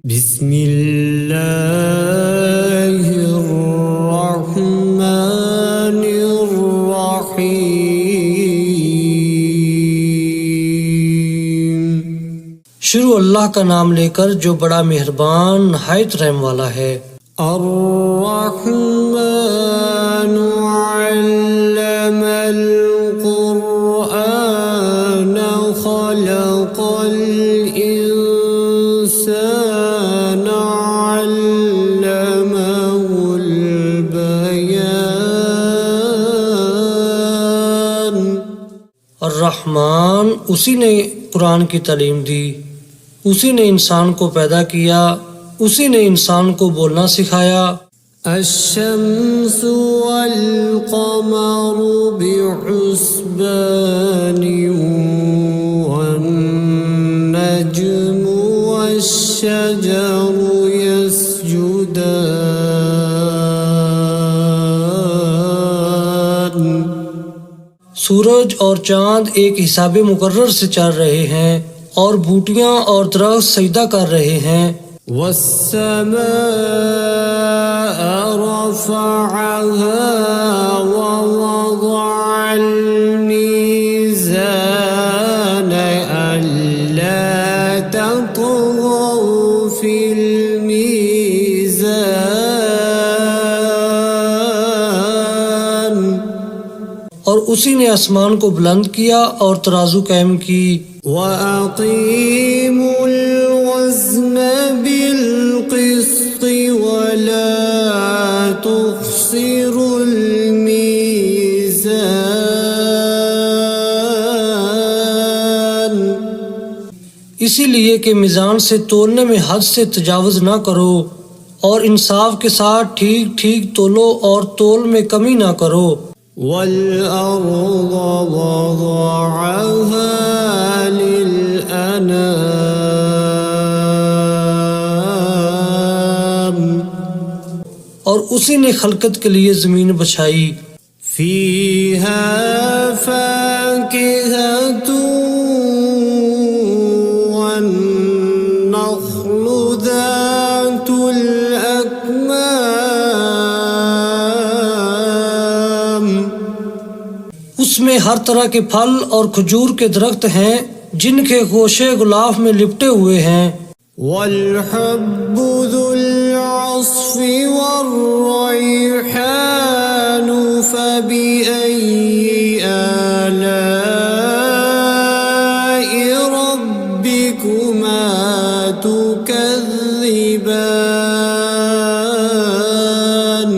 बिस्मिल्लाहिर्रहमानिर्रहीम। शुरू अल्लाह का नाम लेकर जो बड़ा मेहरबान नहायत रहम वाला है। अर्रहमानु अल्लमल कुरआन खलक़ल इंसान अल्लमहुल बयान। अर्रहमान उसी ने कुरान की तालीम दी, उसी ने इंसान को पैदा किया, उसी ने इंसान को बोलना सिखाया। अश्शम्सु वल क़मरु बिहुस्बानि वन नज्मु वश्शजरु यस्जुदान। सूरज और चांद एक हिसाबे मुकर्रर से चल रहे हैं और बूटियां और दरख्त सजदा कर रहे हैं। वस्समाअ रफ़अहा ववضअल मीज़ान अल्ला ततग़ौ फ़िल मीज़ान। और उसी ने आसमान को बुलंद किया और तराजू कायम की। वअक़ीमुल वज़्न बिलक़िस्ति वला तुख़्सिरुल मीज़ान। इसीलिए कि मीज़ान से तोलने में हद से तजावुज़ ना करो और इंसाफ के साथ ठीक ठीक तोलो और तोल में कमी ना करो। वल-अर्ज़ वज़अहा लिल-अनाम। और उसी ने खलकत के लिए ज़मीन बछाई। फ़ीहा फ़ाकिहतुन वन्नख़्लु ज़ातुल अकमाम। उसमें हर तरह के फल और खजूर के दरख्त हैं जिनके गोशे गुलाफ में लिपटे हुए हैं। वल-हब्बु ज़ुल-अस्फ़ि वर्रैहानु फ़बिअय्यि आलाइ रब्बिकुमा तुकज़्ज़िबान।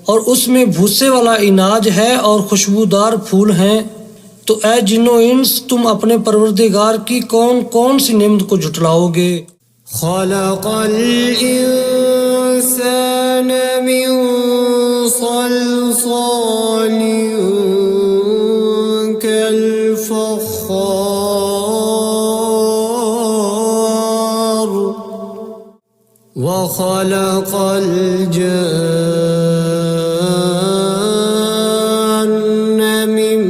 और उसमें भूसे वाला इनाज है और खुशबूदार फूल हैं। तो ऐ जिन्नो इंस तुम अपने परवरदिगार की कौन कौन सी नेमत को झुटलाओगे। खलक़ल इंसान मिन सल्सालिन कल-फ़ख़्ख़ार व खलक़ल जन्न मिन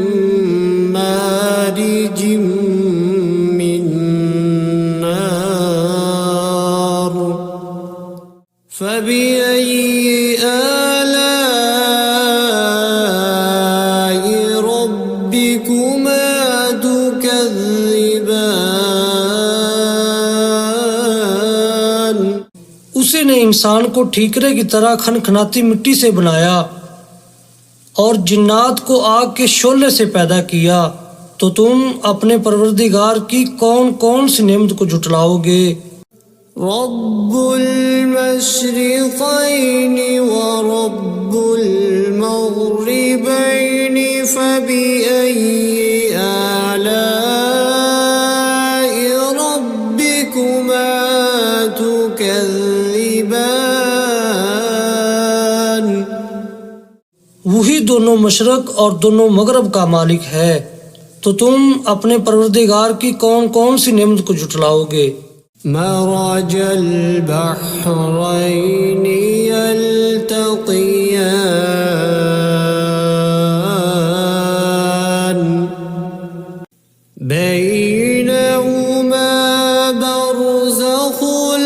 मारिजिम मिन नार फ़बिअय्यि आलाइ रब्बिकुमा तुकज़्ज़िबान। उसी ने इंसान को ठीकरे की तरह खनखनाती मिट्टी से बनाया और जिन्नात को आग के शोले से पैदा किया। तो तुम अपने परवरदिगार की कौन कौन सी नेमत को झुटलाओगे। रब्बुल मशरिक़ैनि व रब्बुल मग़रिबैनि फ़बिअय्यि आलाइ रब्बिकुमा तुकज़्ज़िबान। वही दोनों मशरक और दोनों मगरब का मालिक है। तो तुम अपने परवरदिगार की कौन कौन सी नेमत को झुटलाओगे। मरजल बहरैनि यल्तक़ियान बैनहुमा बरज़ख़ुल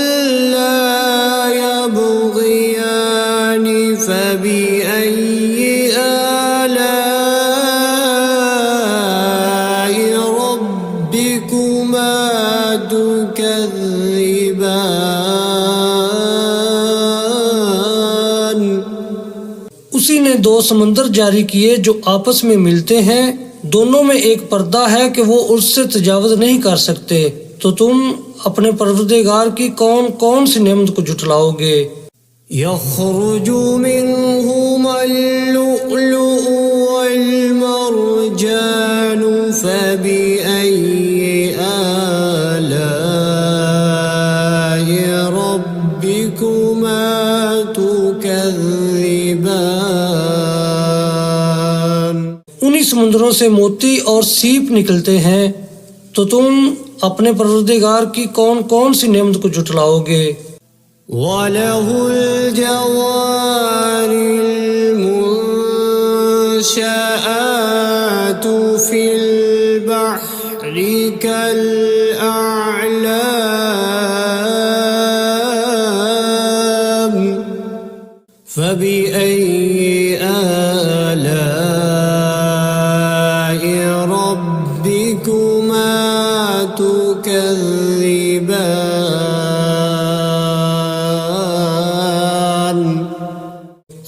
उसी ने दो समंदर जारी किए जो आपस में मिलते हैं, दोनों में एक पर्दा है कि वो उससे तजावुज़ नहीं कर सकते। तो तुम अपने परवरदिगार की कौन कौन सी नेमत को झुटलाओगे? यख़रुजु मिन्हुमल लुअलुअ वल मरजानु फ़बिअय्यि आलाइ रब्बिकुमा तुकज़्ज़िबान। उन्हीं समुद्रों से मोती और सीप निकलते हैं, तो तुम अपने परवरदिगार की कौन कौन सी नेमत को झुटलाओगे? वलहुल जवारिल मुंशआतु फिल बहरि कल अअलाम फबिअय्यि आलाइ रब्बिकुमा तुकज़्ज़िबान।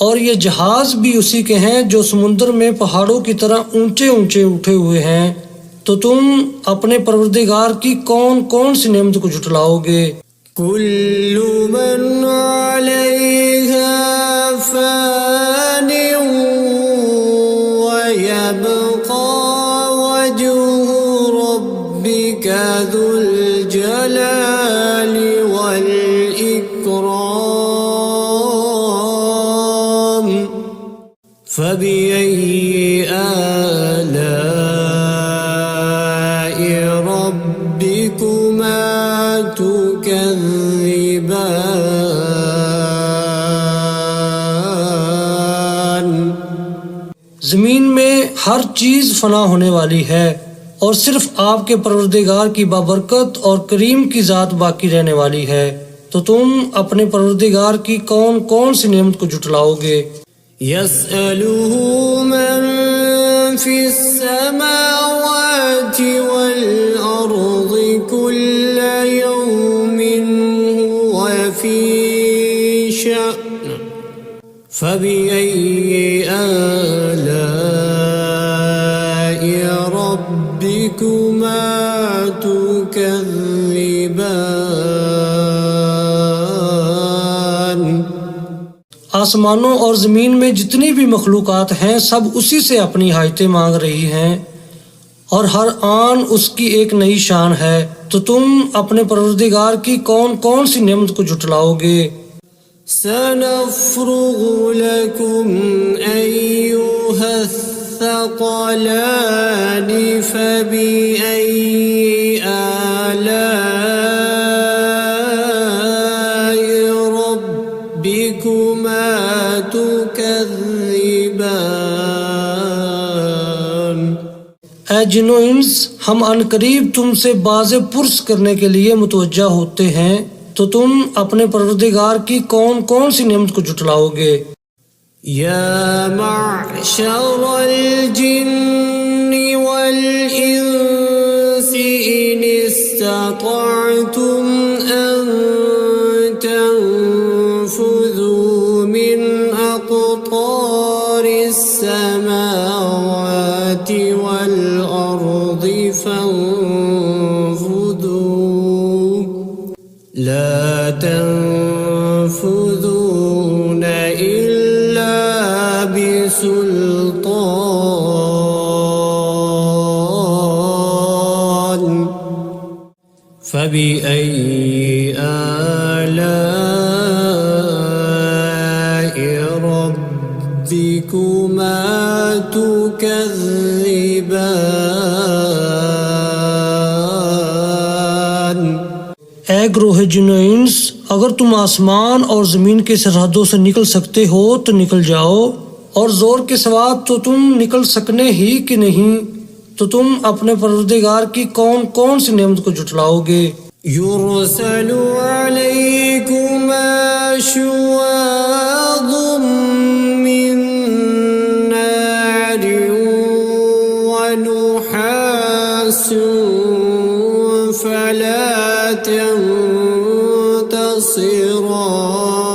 और ये जहाज भी उसी के हैं जो समुद्र में पहाड़ों की तरह ऊंचे ऊंचे उठे हुए हैं। तो तुम अपने परवरदिगार की कौन कौन सी नेमत को झुटलाओगे? कुल्लु मन अलैहा फ़ानिन व यबक़ा वजहु रब्बिका ज़ुल जलालि वल इकराम फ़बिअय्यि आलाइ रब्बिकुमा तुकज़्ज़िबान। जमीन में हर चीज फना होने वाली है और सिर्फ आपके परवरदिगार की बाबरकत और करीम की जात बाकी रहने वाली है। तो तुम अपने परवरदिगार की कौन कौन सी नेमत को झुटलाओगे? यसअलुहु मन फिस्समावाति वल अर्ज़ि कुल्ल यौमिन हुव फी शअन फबिअय्यि आलाइ रब्बिकुमा तुकज़्ज़िबान। आसमानों और जमीन में जितनी भी मखलूकात हैं सब उसी से अपनी हाजतें मांग रही हैं और हर आन उसकी एक नई शान है। तो तुम अपने परवरदिगार की कौन कौन सी नेमत को झुटलाओगे? सनफ़्रुगु लकुम अय्युहस्सक़लानि फबिअय्यि आलाइ रब्बिकुमा तुकज़्ज़िबान। ऐ जिन्नो इंस, हम अनकरीब तुमसे बाज़े पुरस करने के लिए मुतवज्जा होते हैं। तो तुम अपने परवरदिगार की कौन कौन सी नेमत को झुटलाओगे? या मअशरल जिन्नि वल इंसि इन इस्ततअतुम अन तनफुज़ू मिन अक़तारिस समावाति वल अर्ज़ि फंफुज़ू ला तनफुज़ून इल्ला बिसुल्तान फबिअय्यि आलाइ रब्बिकुमा तुकज़्ज़िबान। ऐ ग्रोह जिन्नो इंस, अगर तुम आसमान और जमीन की सरहदों से निकल सकते हो तो निकल जाओ, और जोर के सवाब तो तुम निकल सकने ही कि नहीं। तो तुम अपने परवरदिगार की कौन कौन सी नेमत को झुटलाओगे? युरसलु अलैकुमा शुवाज़ुम मिन नारिन व नुहासुन फला तंफुरून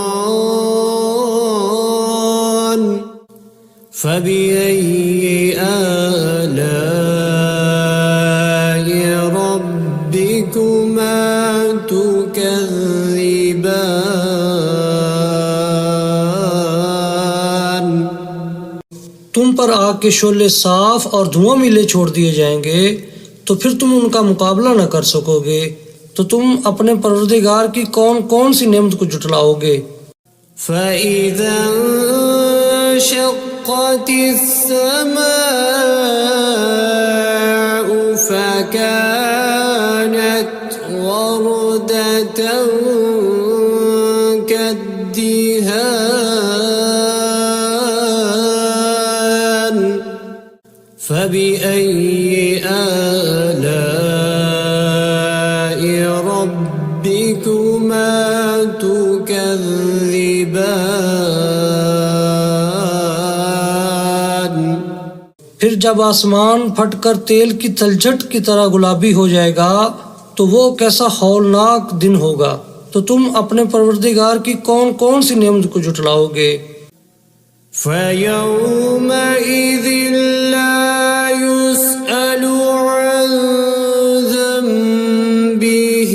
تبصران فبأي آلاء ربكما تكذبان तुम पर आग के शोले साफ और धुआं मिले छोड़ दिए जाएंगे तो फिर तुम उनका मुकाबला न कर सकोगे। तो तुम अपने परवरदिगार की कौन कौन सी नेमत को जुटलाओगे। فإذا انشقت السماء فكانت وردة كالدهان فبأي آلاء ربكما تكذبان फिर जब आसमान फटकर तेल की तलछट की तरह गुलाबी हो जाएगा तो वो कैसा हौलनाक दिन होगा। तो तुम अपने परवरदिगार की कौन कौन सी नेमत को जुटलाओगे। فيومئذ لا يسأل عن ذنبه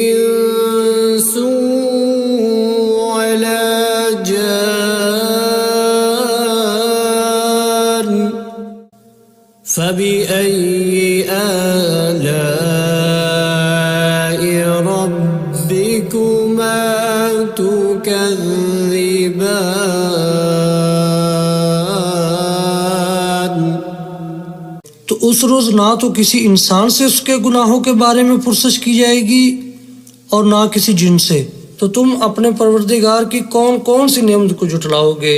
إنس ولا جان فبأي آلاء ربكما تكذبان तो उस रोज ना तो किसी इंसान से उसके गुनाहों के बारे में पुरसश की जाएगी और ना किसी जिन से। तो तुम अपने परवरदिगार की कौन कौन सी नेमत को जुटलाओगे।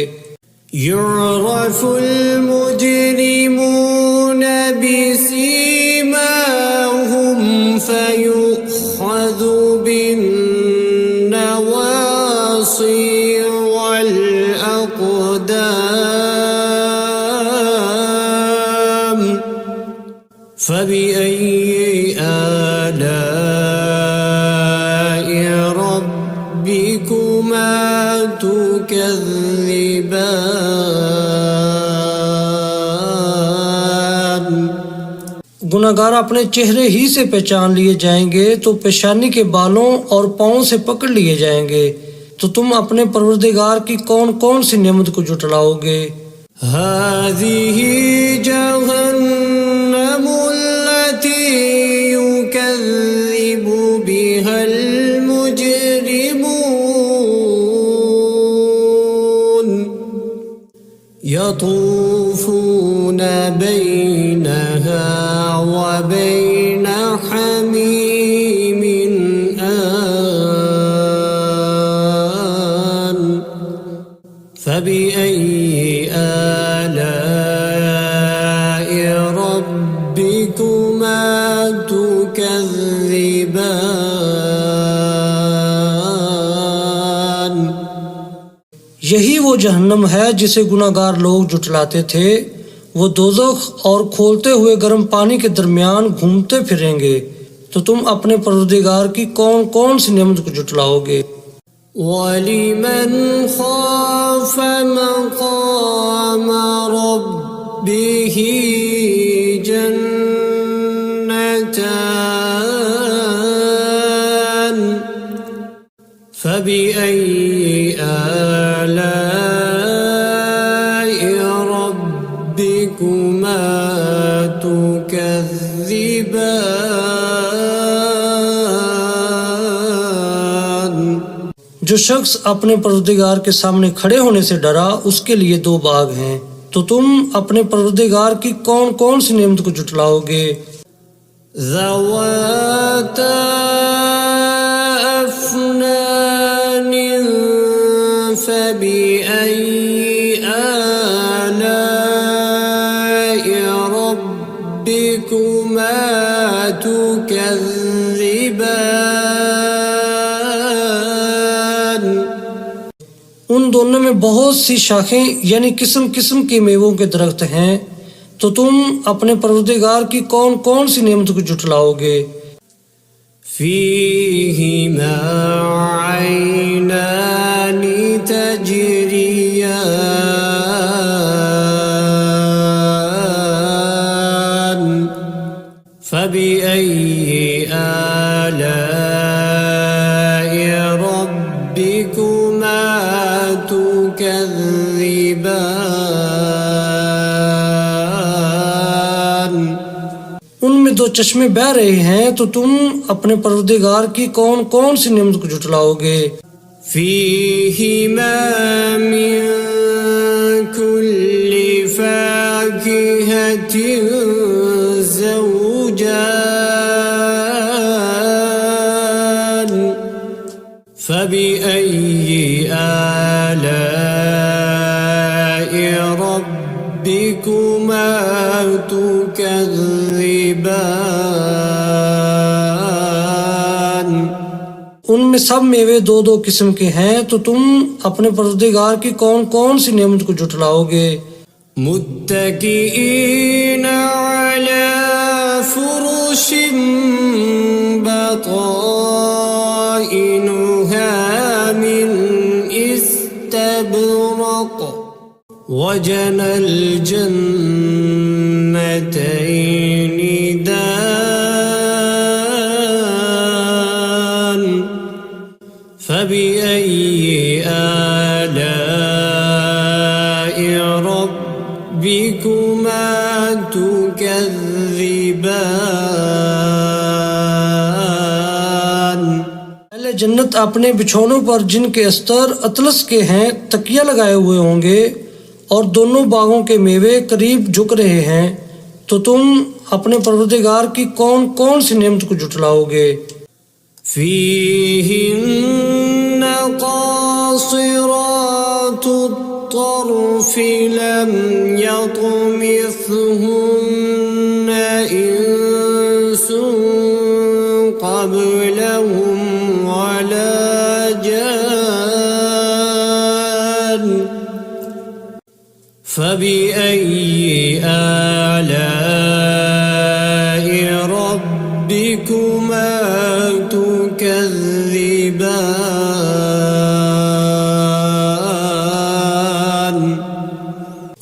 يعرف المجرمون بسيماهم فيؤخذ بالنواصي والأقدام فبأي آلاء ربكما تكذبان गुनाहगार अपने चेहरे ही से पहचान लिए जाएंगे तो पेशानी के बालों और पाँव से पकड़ लिए जाएंगे। तो तुम अपने परवरदिगार की कौन कौन सी नेमत को जुटलाओगे। هذه جهنم التي يكذب بها المجرمون يطوفون بينها وبين حميم آن فبأي آلاء ربكما تكذبان यही वो जहन्नम है जिसे गुनाहगार लोग जुटलाते थे। वो दोज़ख और खोलते हुए गर्म पानी के दरमियान घूमते फिरेंगे। तो तुम अपने परवरदिगार की कौन कौन सी नेमत को जुटलाओगे। ولمن خاف مقام ربه جنتان فبأي آلاء ربكما تكذبان जो शख्स अपने परवरदिगार के सामने खड़े होने से डरा उसके लिए दो बाग हैं। तो तुम अपने परवरदिगार की कौन कौन सी नेमत को जुटलाओगे। ذواتا أفنان فبأي آلاء ربكما تكذبان उन दोनों में बहुत सी शाखें यानी किस्म किस्म के मेवों के दरख्त हैं। तो तुम अपने परवरदिगार की कौन कौन सी नेमत को जुटलाओगे। فيهما عينان تجريان فبأي آلاء ربكما تكذبان उनमें दो चश्मे बह रहे हैं, तो तुम अपने परवरदिगार की कौन कौन सी नेमत को झुटलाओगे। فيهما من كل فاكهة زوجان فبأي آلاء ربكما تكذبان उनमें सब मेवे दो दो किस्म के हैं, तो तुम अपने परवरदिगार की कौन कौन सी नेमत को झुटलाओगे। मुत्तकीईन अला फुरुश बताइनुहा मिन इस्तबरक वजनल जन्नतैनि दान فبأي آلاء ربكما تكذبان पहले जन्नत अपने बिछौनों पर जिनके अस्तर अतलस के हैं तकिया लगाए हुए होंगे, और दोनों बागों के मेवे करीब झुक रहे हैं, तो तुम अपने परवरदिगार की कौन कौन सी नेमत को झुटलाओगे। فيهن قاصرات الطرف لم يطمثهن إنس قبلهم ولا جان فبأي آلاء ربكما تكذبان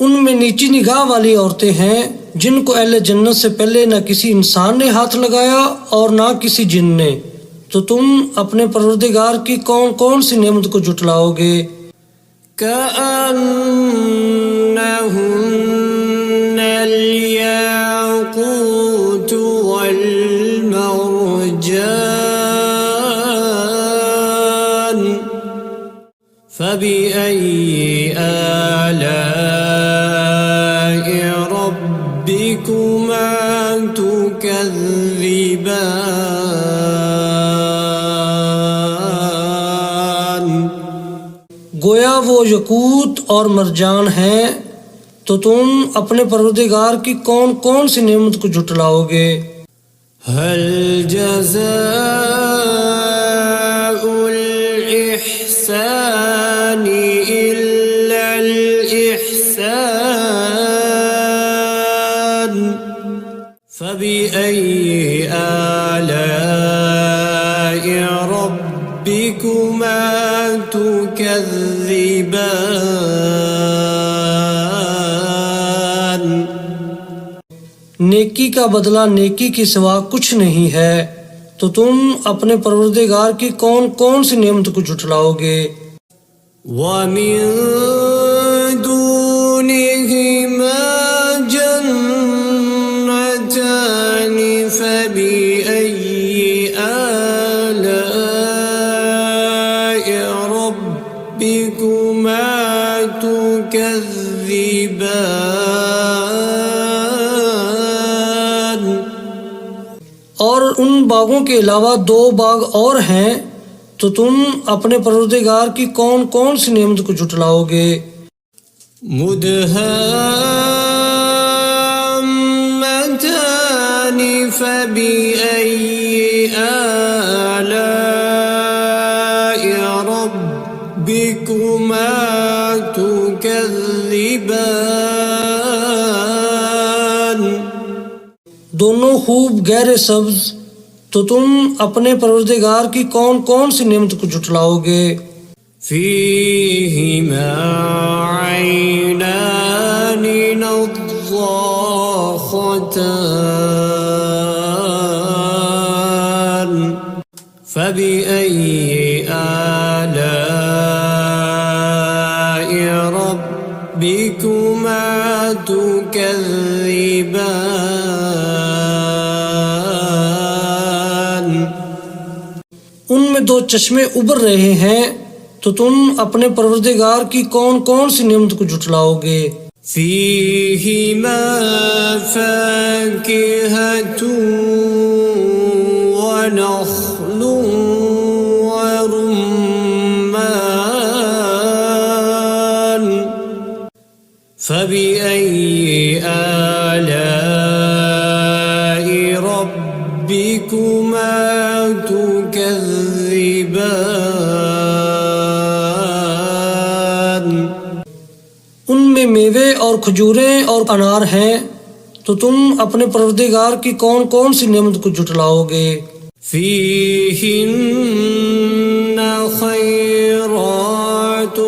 उनमें नीची निगाह वाली औरतें हैं, जिनको अहले जन्नत से पहले न किसी इंसान ने हाथ लगाया और ना किसी जिन ने, तो तुम अपने परवरदिगार की कौन कौन सी नेमत को झुटलाओगे। كأنهن الياقوت والمرجان فبأي آلاء ربكما تكذبان गोया वो यकूत और मरजान हैं, तो तुम अपने परवरदिगार की कौन कौन सी नेमत को झुटलाओगे। هل جزاء الإحسان إلا الإحسان فبأي آلاء ربكما تكذبان नेकी का बदला नेकी के सिवा कुछ नहीं है, तो तुम अपने परवरदिगार की कौन कौन सी नेमत को झुटलाओगे। ومن دونهما جنتان فبأي آلاء ربكما تكذبان और उन बागों के अलावा दो बाग और हैं, तो तुम अपने परवरदिगार की कौन कौन सी नेमत को झुटलाओगे। मुदहाम्मतान फबिअय्यि आलाइ रब्बिकुमा तुकज़्ज़िबान दोनों खूब गहरे सब्ज, तो तुम अपने परवरदिगार की कौन कौन सी नेमत को जुटलाओगे। فيهما عينان نضاختان فبأي آلاء ربكما تكذبان। उनमें दो चश्मे उबर रहे हैं, तो तुम अपने परवरदिगार की कौन कौन सी नेमत को जुटलाओगे। فيهما فاكهة ونخل ورمان فبأي آلاء ربكما تكذبان। उनमें मेवे और खजूरें और अनार हैं, तो तुम अपने परवरदिगार की कौन कौन सी नेमत को जुटलाओगे। فيهن خيرات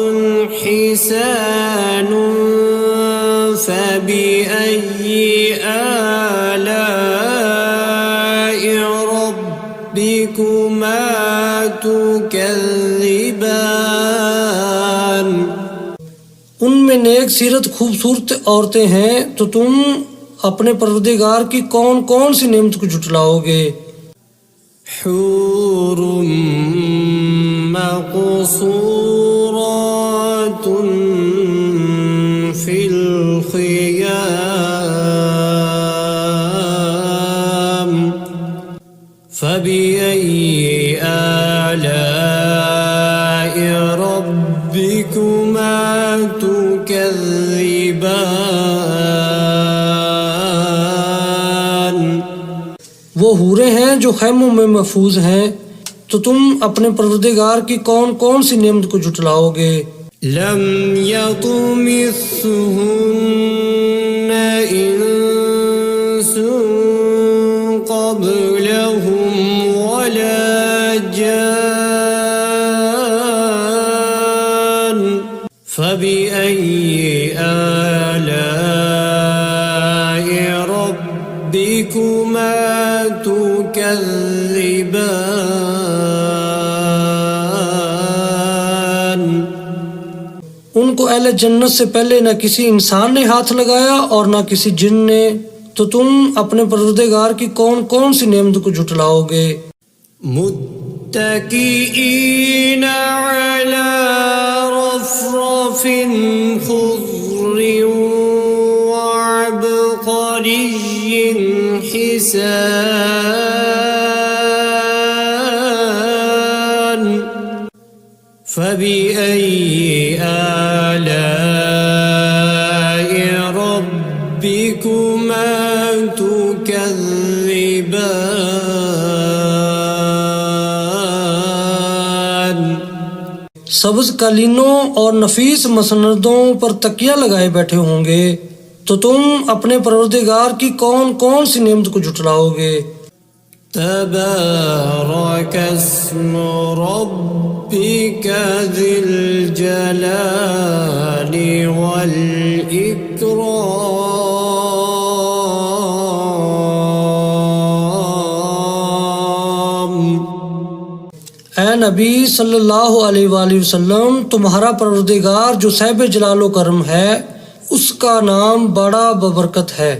حسان فبأي آلاء ربكما تكذبان। उनमें नेक सीरत खूबसूरत औरतें हैं, तो तुम अपने परवरदिगार की कौन कौन सी नेमत को जुटलाओगे। حور مقصورات في الخيام فبأي آلاء ربكما تكذبان। वो हूरें हैं जो खैमों में महफूज हैं, तो तुम अपने परवरदिगार की कौन कौन सी नेमत को जुटलाओगे। لم يطمثهن إنس قبلهم ولا جان فبأي آلاء ربكما تكذبان। उनको अहले जन्नत से पहले न किसी इंसान ने हाथ लगाया और न किसी जिन ने, तो तुम अपने परवरदिगार की कौन कौन सी नेमत को जुटलाओगे। मुत्तकीईन अला रफ़रफ़िन ख़ुज़्र वअबक़रिय्यिन हिसान فبأي آلاء ربكما تكذبان। सब्ज कालीनों और नफीस मसनदों पर तकिया लगाए बैठे होंगे, तो तुम अपने परवरदिगार की कौन कौन सी नेमत को जुटलाओगे। تبارك اسم ربك ذي الجلال والإكرام। ऐ नबी सल्लल्लाहु अलैहि वसल्लम, तुम्हारा परवरदिगार जो साहिब जलालो करम है, उसका नाम बड़ा बबरकत है।